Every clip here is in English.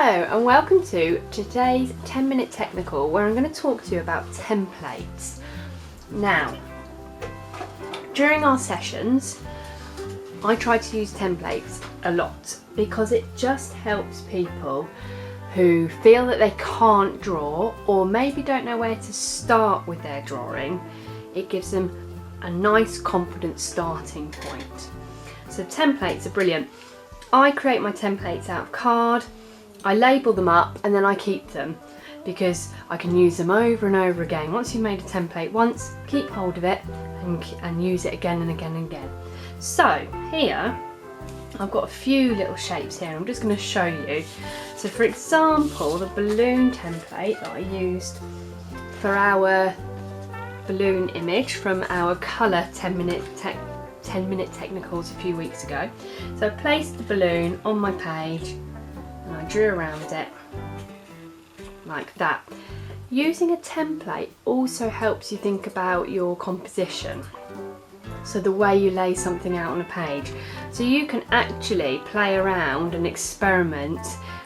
And welcome to today's 10-minute technical where I'm going to talk to you about templates. Now, during our sessions I try to use templates a lot because it just helps people who feel that they can't draw or maybe don't know where to start with their drawing. It gives them a nice confident starting point. So templates are brilliant. I create my templates out of card, I label them up and then I keep them because I can use them over and over again. Once you've made a template once, keep hold of it and use it again and again and again. So here I've got a few little shapes here. I'm just going to show you. So for example, the balloon template that I used for our balloon image from our colour 10-minute technicals a few weeks ago. So I placed the balloon on my page and I drew around it like that. Using a template also helps you think about your composition. So the way you lay something out on a page. So you can actually play around and experiment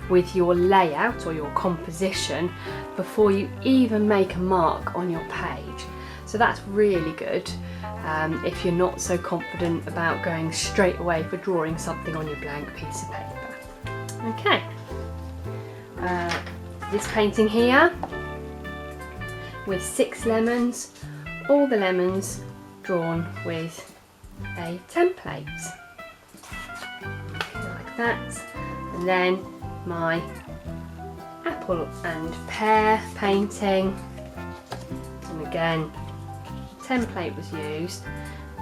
with your layout or your composition before you even make a mark on your page. So that's really good if you're not so confident about going straight away for drawing something on your blank piece of paper. Okay, this painting here with 6 lemons, all the lemons drawn with a template like that, and then my apple and pear painting, and again template was used,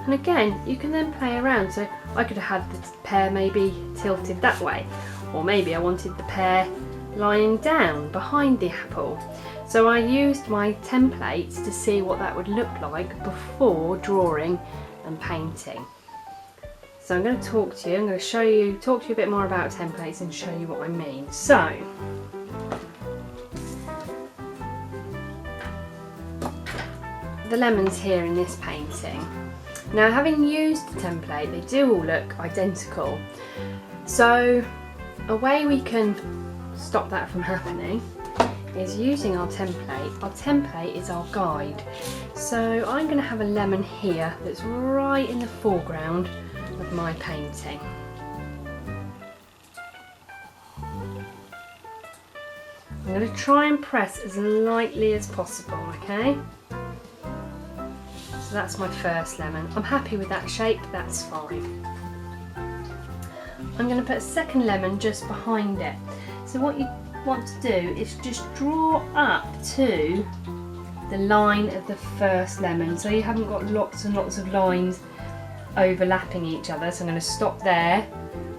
and again you can then play around. So I could have had the pear maybe tilted that way, or maybe I wanted the pear lying down behind the apple. So I used my templates to see what that would look like before drawing and painting. So I'm going to talk to you, I'm going to talk to you a bit more about templates and show you what I mean. So the lemons here in this painting. Now, having used the template, they do all look identical. So a way we can stop that from happening is using our template. Our template is our guide. So I'm going to have a lemon here that's right in the foreground of my painting. I'm going to try and press as lightly as possible, okay? So that's my first lemon. I'm happy with that shape, that's fine. I'm going to put a second lemon just behind it. So what you want to do is just draw up to the line of the first lemon, so you haven't got lots and lots of lines overlapping each other. So I'm going to stop there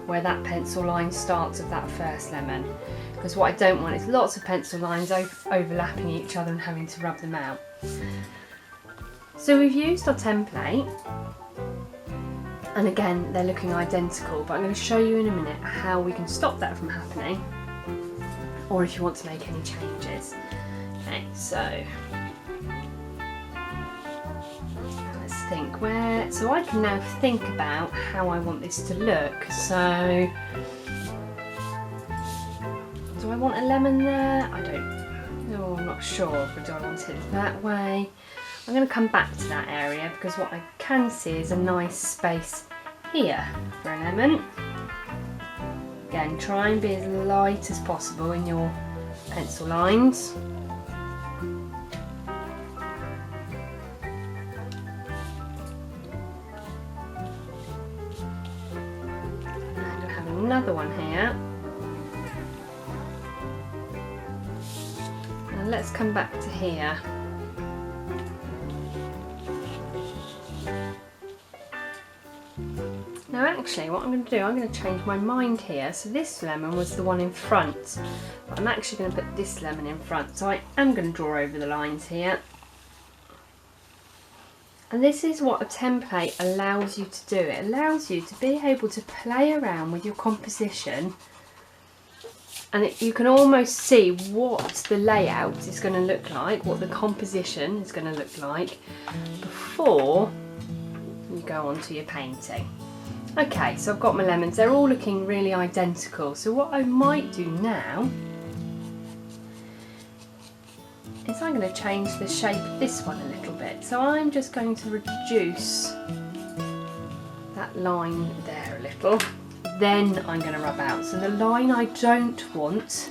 where that pencil line starts of that first lemon, because what I don't want is lots of pencil lines overlapping each other and having to rub them out. So we've used our template, and again they're looking identical, but I'm going to show you in a minute how we can stop that from happening, or if you want to make any changes. Okay, so let's think where. So I can now think about how I want this to look. So do I want a lemon there? I don't know, I'm not sure. But do I want it that way? I'm going to come back to that area because what I can see is a nice space here for a lemon. Again, try and be as light as possible in your pencil lines. And I have another one here. And let's come back to here. Now actually what I'm going to do, I'm going to change my mind here. So this lemon was the one in front, but I'm actually going to put this lemon in front. So I am going to draw over the lines here. And this is what a template allows you to do. It allows you to be able to play around with your composition, and you can almost see what the layout is going to look like, what the composition is going to look like before you go on to your painting. Okay, so I've got my lemons, they're all looking really identical. So what I might do now is I'm going to change the shape of this one a little bit. So I'm just going to reduce that line there a little. Then I'm going to rub out. So the line I don't want,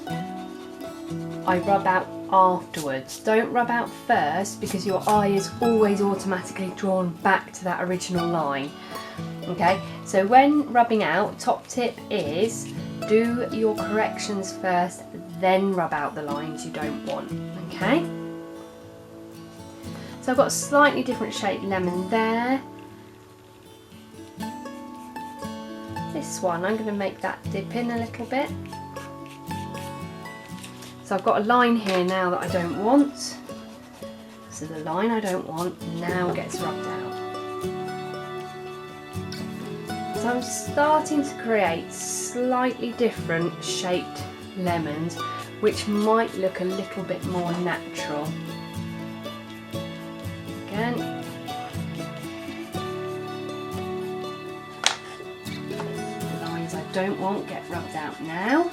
I rub out afterwards. Don't rub out first because your eye is always automatically drawn back to that original line. Okay, so when rubbing out, top tip is do your corrections first, then rub out the lines you don't want. Okay, so I've got a slightly different shaped lemon there. This one, I'm going to make that dip in a little bit. So I've got a line here now that I don't want. So the line I don't want now gets rubbed out. So I'm starting to create slightly different shaped lemons, which might look a little bit more natural. Again. The lines I don't want get rubbed out now.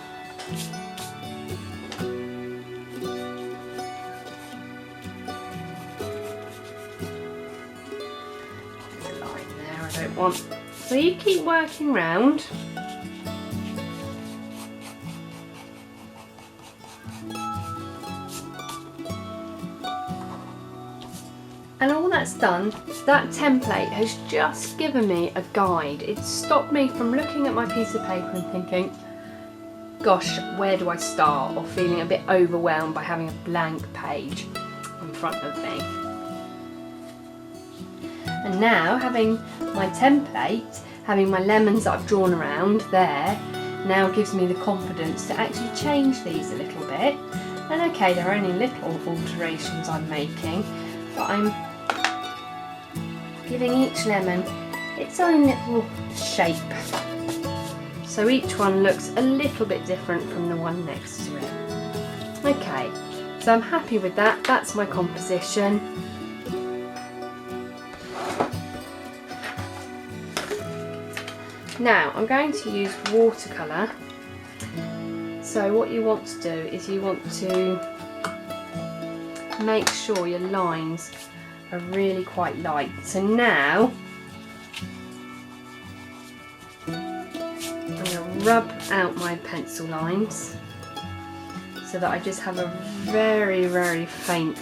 There's a line there I don't want. So you keep working round. And all that's done, that template has just given me a guide. It's stopped me from looking at my piece of paper and thinking, gosh, where do I start? Or feeling a bit overwhelmed by having a blank page in front of me. And now, having my template, having my lemons that I've drawn around there, now gives me the confidence to actually change these a little bit. And okay, they're only little alterations I'm making, but I'm giving each lemon its own little shape. So each one looks a little bit different from the one next to it. Okay, so I'm happy with that. That's my composition. Now I'm going to use watercolour. So what you want to do is you want to make sure your lines are really quite light. So now I'm going to rub out my pencil lines so that I just have a very, very faint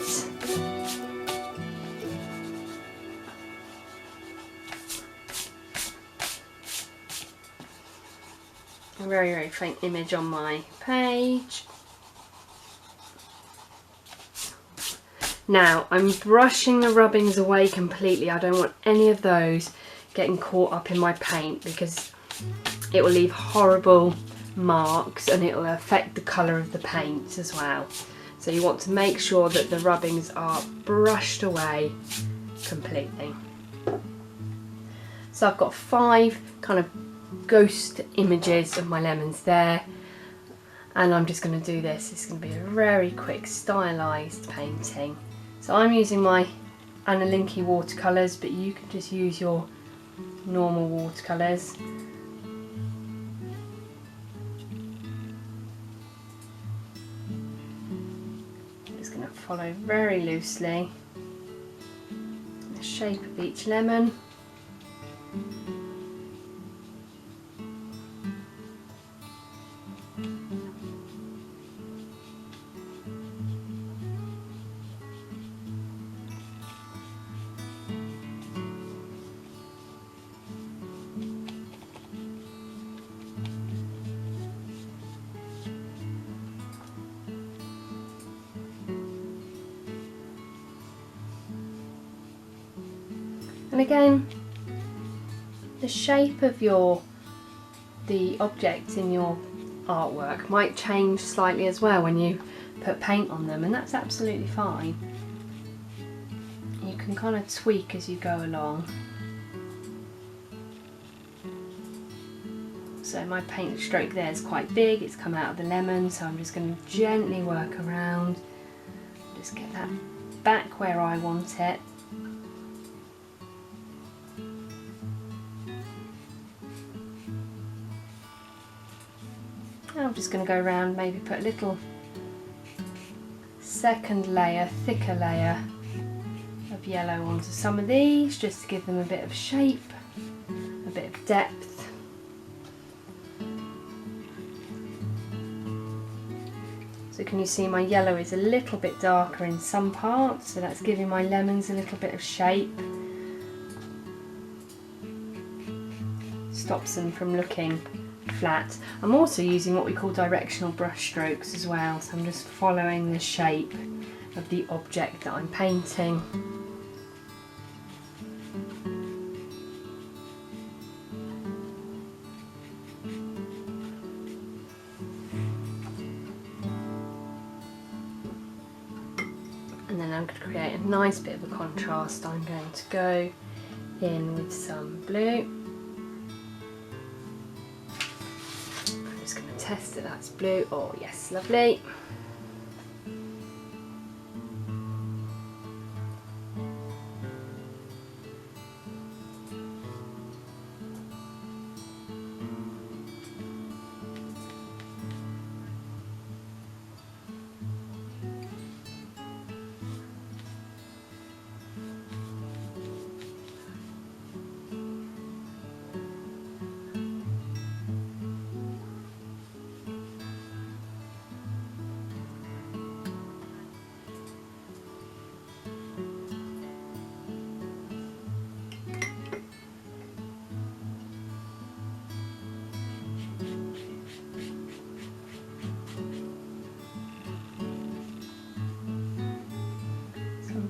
image on my page. Now I'm brushing the rubbings away completely. I don't want any of those getting caught up in my paint because it will leave horrible marks and it will affect the colour of the paint as well. So you want to make sure that the rubbings are brushed away completely. So I've got 5 kind of ghost images of my lemons there, and I'm just going to do this. It's going to be a very quick stylised painting. So I'm using my Anna Linky watercolours, but you can just use your normal watercolours. I'm just going to follow very loosely the shape of each lemon. And again, the shape of the objects in your artwork might change slightly as well when you put paint on them, and that's absolutely fine. You can kind of tweak as you go along. So my paint stroke there is quite big, it's come out of the lemon, so I'm just going to gently work around, just get that back where I want it. I'm just going to go around, maybe put a little second layer, thicker layer of yellow onto some of these, just to give them a bit of shape, a bit of depth. So can you see my yellow is a little bit darker in some parts, so that's giving my lemons a little bit of shape. Stops them from looking flat. I'm also using what we call directional brush strokes as well, so I'm just following the shape of the object that I'm painting. And then I'm going to create a nice bit of a contrast. I'm going to go in with some blue. Test that that's blue. Oh yes, lovely.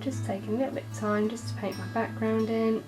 Just taking a little bit of time just to paint my background in.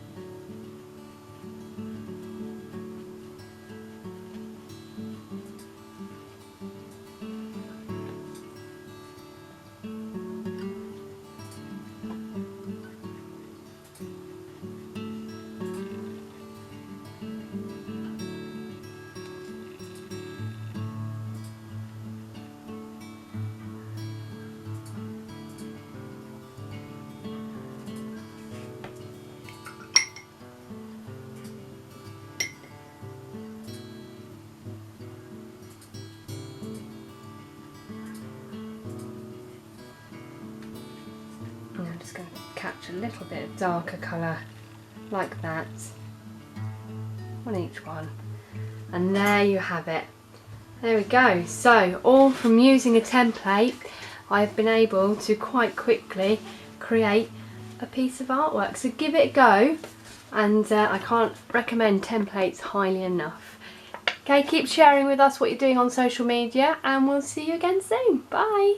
I'm just going to catch a little bit of darker colour like that on each one, and there you have it. There we go. So all from using a template, I've been able to quite quickly create a piece of artwork. So give it a go, and I can't recommend templates highly enough. Okay, keep sharing with us what you're doing on social media, and we'll see you again soon. Bye.